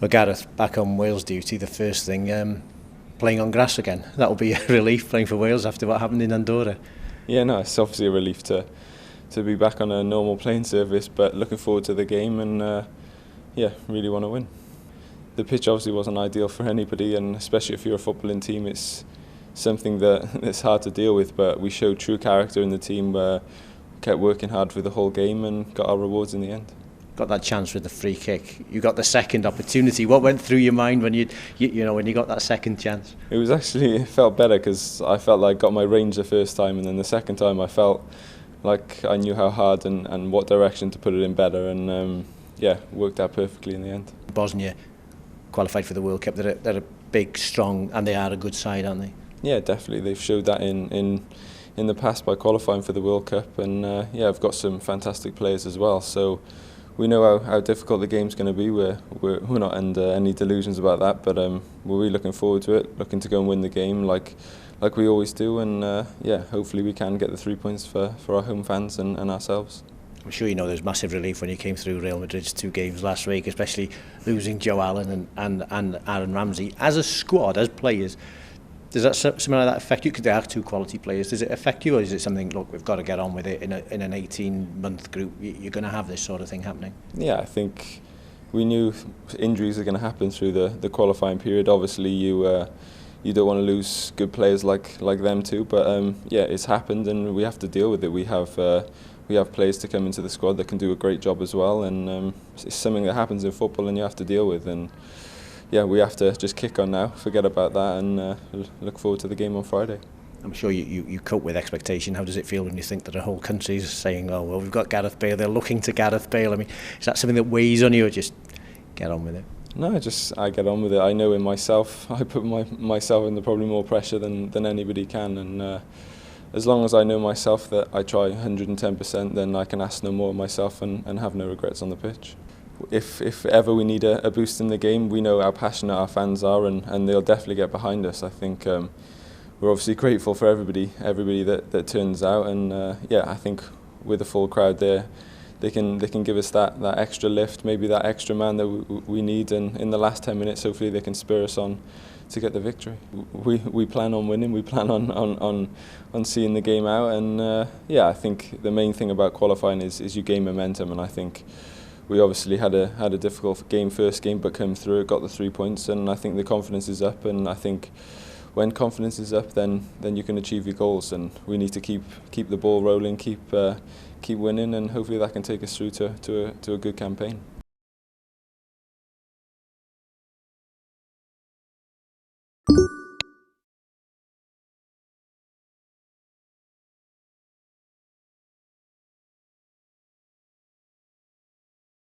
Well, Gareth, back on Wales duty, the first thing, playing on grass again. That'll be a relief, playing for Wales after what happened in Andorra. Yeah, no, it's obviously a relief to be back on a normal playing surface, but looking forward to the game and yeah, really want to win. The pitch obviously wasn't ideal for anybody, and especially if you're a footballing team, it's something that's hard to deal with, but we showed true character in the team, kept working hard for the whole game and got our rewards in the end. Got that chance with the free kick. You got the second opportunity. What went through your mind when you when you got that second chance? It felt better because I felt like I got my range the first time, and then the second time I felt like I knew how hard and what direction to put it in better, and yeah, worked out perfectly in the end. Bosnia qualified for the World Cup. They're a big, strong, and they are a good side, aren't they? Yeah, definitely. They've showed that in the past by qualifying for the World Cup, and yeah, I've got some fantastic players as well. So we know how difficult the game's going to be. We're not under any delusions about that, but we're really looking forward to it. Looking to go and win the game like we always do, and yeah, hopefully we can get the 3 points for our home fans and ourselves. I'm sure you know there's massive relief when you came through Real Madrid's 2 games last week, especially losing Joe Allen and Aaron Ramsey. As a squad, as players, does that something like that affect you? Because they are 2 quality players. Does it affect you, or is it something, look, we've got to get on with it in an 18-month group? You're going to have this sort of thing happening? Yeah, I think we knew injuries are going to happen through the qualifying period. Obviously, you don't want to lose good players like them too, but yeah, it's happened and we have to deal with it. We have players to come into the squad that can do a great job as well, and it's something that happens in football and you have to deal with. And yeah, we have to just kick on now, forget about that, and look forward to the game on Friday. I'm sure you cope with expectation. How does it feel when you think that the whole country's saying, oh, well, we've got Gareth Bale, they're looking to Gareth Bale? I mean, is that something that weighs on you, or just get on with it? No, I get on with it. I know in myself, I put myself under probably more pressure than anybody can, and as long as I know myself that I try 110%, then I can ask no more of myself and have no regrets on the pitch. If ever we need a boost in the game, we know how passionate our fans are, and they'll definitely get behind us. I think we're obviously grateful for everybody that turns out, and yeah, I think with a full crowd there, they can give us that extra lift, maybe that extra man that we need, and in the last 10 minutes, hopefully they can spur us on to get the victory. We plan on winning. We plan on seeing the game out, and yeah, I think the main thing about qualifying is you gain momentum, and I think we obviously had a difficult first game, but came through it, got the 3 points, and I think the confidence is up, and I think when confidence is up, then you can achieve your goals, and we need to keep the ball rolling, keep winning, and hopefully that can take us through to a good campaign.